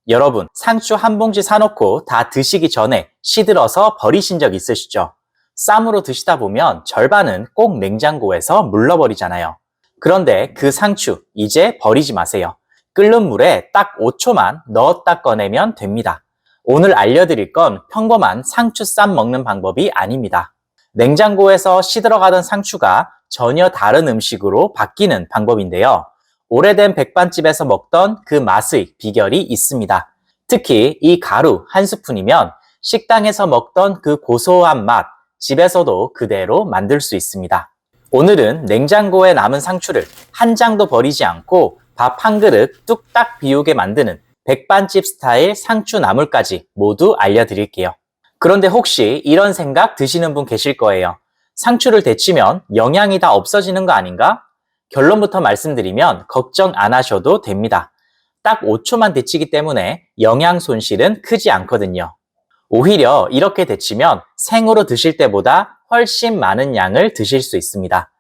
여러분, 상추 한 봉지 사놓고 다 드시기 전에 시들어서 버리신 적 있으시죠? 쌈으로 드시다 보면 절반은 꼭 냉장고에서 물러버리잖아요. 그런데 그 상추 이제 버리지 마세요. 끓는 물에 딱 5초만 넣었다 꺼내면 됩니다. 오늘 알려드릴 건 평범한 상추 쌈 먹는 방법이 아닙니다. 냉장고에서 시들어가던 상추가 전혀 다른 음식으로 바뀌는 방법인데요. 오래된 백반집에서 먹던 그 맛의 비결이 있습니다. 특히 이 가루 한 스푼이면 식당에서 먹던 그 고소한 맛, 집에서도 그대로 만들 수 있습니다. 오늘은 냉장고에 남은 상추를 한 장도 버리지 않고 밥 한 그릇 뚝딱 비우게 만드는 백반집 스타일 상추 나물까지 모두 알려드릴게요. 그런데 혹시 이런 생각 드시는 분 계실 거예요. 상추를 데치면 영양이 다 없어지는 거 아닌가? 결론부터 말씀드리면 걱정 안 하셔도 됩니다. 딱 5초만 데치기 때문에 영양 손실은 크지 않거든요. 오히려 이렇게 데치면 생으로 드실 때보다 훨씬 많은 양을 드실 수 있습니다.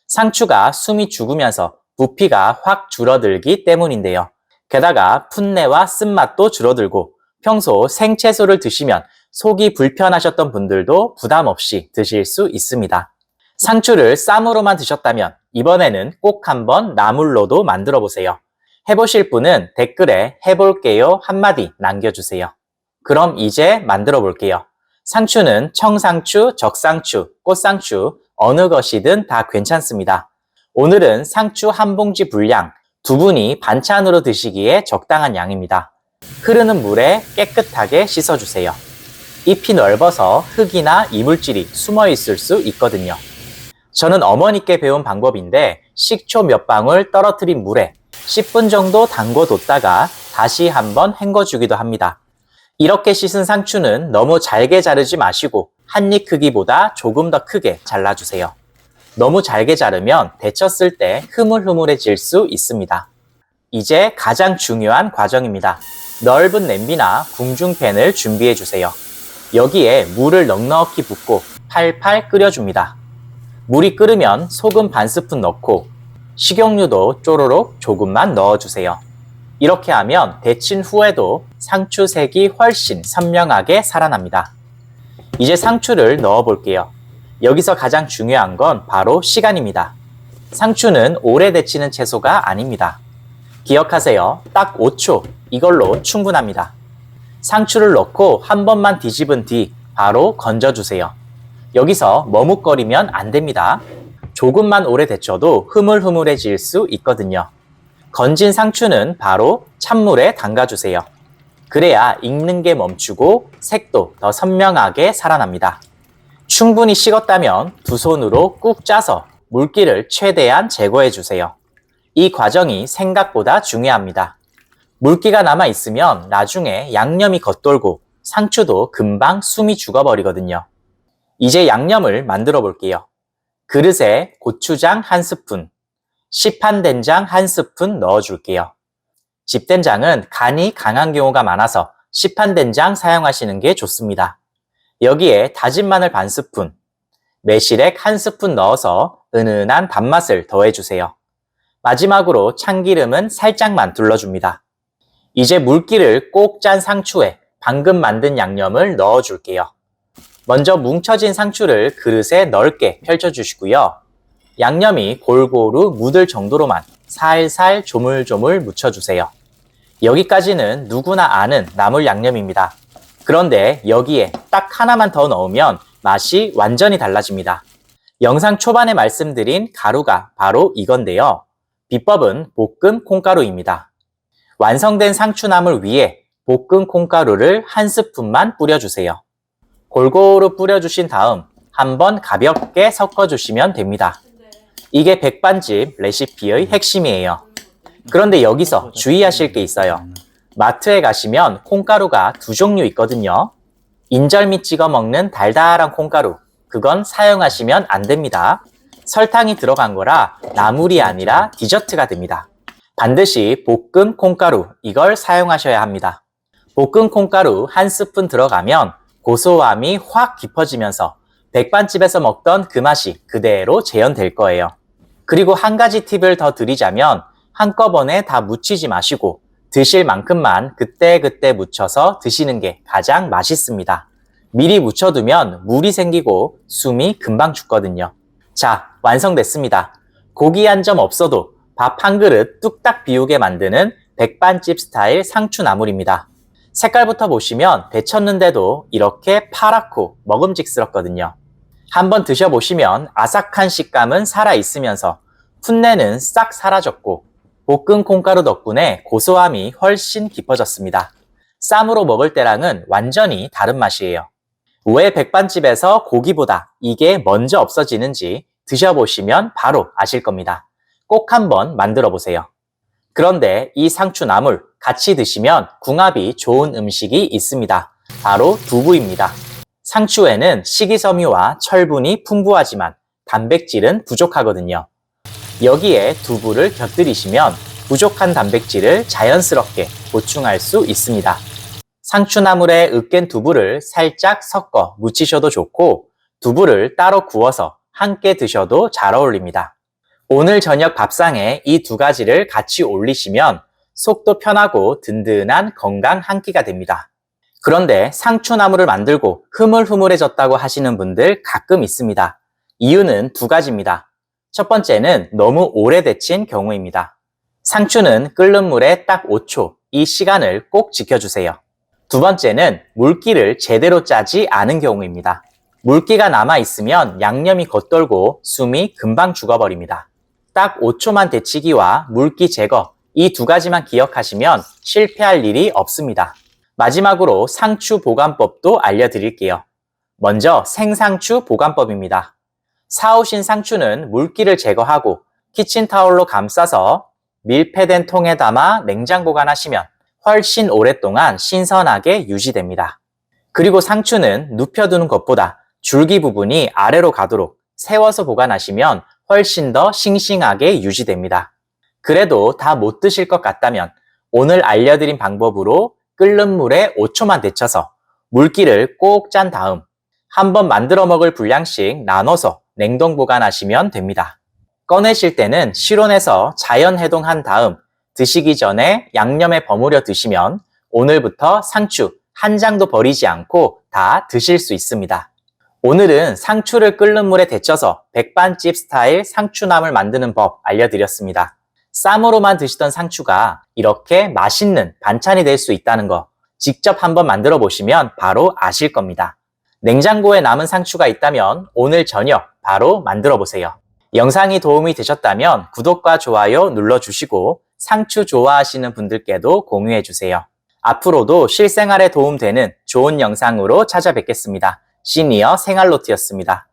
상추가 숨이 죽으면서 부피가 확 줄어들기 때문인데요. 게다가 풋내와 쓴맛도 줄어들고 평소 생채소를 드시면 속이 불편하셨던 분들도 부담 없이 드실 수 있습니다. 상추를 쌈으로만 드셨다면 이번에는 꼭 한번 나물로도 만들어 보세요. 해보실 분은 댓글에 해볼게요 한마디 남겨주세요. 그럼 이제 만들어 볼게요. 상추는 청상추, 적상추, 꽃상추 어느 것이든 다 괜찮습니다. 오늘은 상추 한 봉지 분량, 두 분이 반찬으로 드시기에 적당한 양입니다. 흐르는 물에 깨끗하게 씻어주세요. 잎이 넓어서 흙이나 이물질이 숨어 있을 수 있거든요. 저는 어머니께 배운 방법인데 식초 몇 방울 떨어뜨린 물에 10분 정도 담궈뒀다가 다시 한번 헹궈주기도 합니다. 이렇게 씻은 상추는 너무 잘게 자르지 마시고 한 입 크기보다 조금 더 크게 잘라주세요. 너무 잘게 자르면 데쳤을 때 흐물흐물해질 수 있습니다. 이제 가장 중요한 과정입니다. 넓은 냄비나 궁중팬을 준비해 주세요. 여기에 물을 넉넉히 붓고 팔팔 끓여줍니다. 물이 끓으면 소금 반 스푼 넣고 식용유도 쪼로록 조금만 넣어주세요. 이렇게 하면 데친 후에도 상추 색이 훨씬 선명하게 살아납니다. 이제 상추를 넣어 볼게요. 여기서 가장 중요한 건 바로 시간입니다. 상추는 오래 데치는 채소가 아닙니다. 기억하세요. 딱 5초, 이걸로 충분합니다. 상추를 넣고 한 번만 뒤집은 뒤 바로 건져주세요. 여기서 머뭇거리면 안 됩니다. 조금만 오래 데쳐도 흐물흐물해질 수 있거든요. 건진 상추는 바로 찬물에 담가주세요. 그래야 익는 게 멈추고 색도 더 선명하게 살아납니다. 충분히 식었다면 두 손으로 꾹 짜서 물기를 최대한 제거해 주세요. 이 과정이 생각보다 중요합니다. 물기가 남아 있으면 나중에 양념이 겉돌고 상추도 금방 숨이 죽어버리거든요. 이제 양념을 만들어 볼게요. 그릇에 고추장 한 스푼, 시판 된장 한 스푼 넣어줄게요. 집된장은 간이 강한 경우가 많아서 시판 된장 사용하시는 게 좋습니다. 여기에 다진 마늘 반 스푼, 매실액 한 스푼 넣어서 은은한 단맛을 더해주세요. 마지막으로 참기름은 살짝만 둘러줍니다. 이제 물기를 꼭 짠 상추에 방금 만든 양념을 넣어줄게요. 먼저 뭉쳐진 상추를 그릇에 넓게 펼쳐주시고요. 양념이 골고루 묻을 정도로만 살살 조물조물 묻혀주세요. 여기까지는 누구나 아는 나물 양념입니다. 그런데 여기에 딱 하나만 더 넣으면 맛이 완전히 달라집니다. 영상 초반에 말씀드린 가루가 바로 이건데요. 비법은 볶음 콩가루입니다. 완성된 상추나물 위에 볶은 콩가루를 한 스푼만 뿌려주세요. 골고루 뿌려주신 다음 한번 가볍게 섞어주시면 됩니다. 이게 백반집 레시피의 핵심이에요. 그런데 여기서 주의하실 게 있어요. 마트에 가시면 콩가루가 두 종류 있거든요. 인절미 찍어 먹는 달달한 콩가루, 그건 사용하시면 안 됩니다. 설탕이 들어간 거라 나물이 아니라 디저트가 됩니다. 반드시 볶음 콩가루, 이걸 사용하셔야 합니다. 볶음 콩가루 한 스푼 들어가면 고소함이 확 깊어지면서 백반집에서 먹던 그 맛이 그대로 재현될 거예요. 그리고 한 가지 팁을 더 드리자면 한꺼번에 다 묻히지 마시고 드실 만큼만 그때그때 무쳐서 드시는 게 가장 맛있습니다. 미리 무쳐두면 물이 생기고 숨이 금방 죽거든요. 자, 완성됐습니다. 고기 한 점 없어도 밥 한 그릇 뚝딱 비우게 만드는 백반집 스타일 상추나물입니다. 색깔부터 보시면 데쳤는데도 이렇게 파랗고 먹음직스럽거든요. 한번 드셔보시면 아삭한 식감은 살아있으면서 풋내는 싹 사라졌고 볶은 콩가루 덕분에 고소함이 훨씬 깊어졌습니다. 쌈으로 먹을 때랑은 완전히 다른 맛이에요. 왜 백반집에서 고기보다 이게 먼저 없어지는지 드셔보시면 바로 아실 겁니다. 꼭 한번 만들어 보세요. 그런데 이 상추나물 같이 드시면 궁합이 좋은 음식이 있습니다. 바로 두부입니다. 상추에는 식이섬유와 철분이 풍부하지만 단백질은 부족하거든요. 여기에 두부를 곁들이시면 부족한 단백질을 자연스럽게 보충할 수 있습니다. 상추나물에 으깬 두부를 살짝 섞어 무치셔도 좋고 두부를 따로 구워서 함께 드셔도 잘 어울립니다. 오늘 저녁 밥상에 이 두 가지를 같이 올리시면 속도 편하고 든든한 건강 한 끼가 됩니다. 그런데 상추나물을 만들고 흐물흐물해졌다고 하시는 분들 가끔 있습니다. 이유는 두 가지입니다. 첫 번째는 너무 오래 데친 경우입니다. 상추는 끓는 물에 딱 5초, 이 시간을 꼭 지켜주세요. 두 번째는 물기를 제대로 짜지 않은 경우입니다. 물기가 남아있으면 양념이 겉돌고 숨이 금방 죽어버립니다. 딱 5초만 데치기와 물기 제거, 이 두 가지만 기억하시면 실패할 일이 없습니다. 마지막으로 상추 보관법도 알려드릴게요. 먼저 생상추 보관법입니다. 사오신 상추는 물기를 제거하고 키친타올로 감싸서 밀폐된 통에 담아 냉장 보관하시면 훨씬 오랫동안 신선하게 유지됩니다. 그리고 상추는 눕혀두는 것보다 줄기 부분이 아래로 가도록 세워서 보관하시면 훨씬 더 싱싱하게 유지됩니다. 그래도 다 못 드실 것 같다면 오늘 알려드린 방법으로 끓는 물에 5초만 데쳐서 물기를 꼭 짠 다음 한번 만들어 먹을 분량씩 나눠서 냉동 보관하시면 됩니다. 꺼내실 때는 실온에서 자연 해동한 다음 드시기 전에 양념에 버무려 드시면 오늘부터 상추 한 장도 버리지 않고 다 드실 수 있습니다. 오늘은 상추를 끓는 물에 데쳐서 백반집 스타일 상추나물 만드는 법 알려드렸습니다. 쌈으로만 드시던 상추가 이렇게 맛있는 반찬이 될 수 있다는 거 직접 한번 만들어 보시면 바로 아실 겁니다. 냉장고에 남은 상추가 있다면 오늘 저녁 바로 만들어 보세요. 영상이 도움이 되셨다면 구독과 좋아요 눌러주시고 상추 좋아하시는 분들께도 공유해 주세요. 앞으로도 실생활에 도움되는 좋은 영상으로 찾아뵙겠습니다. 시니어 생활노트였습니다.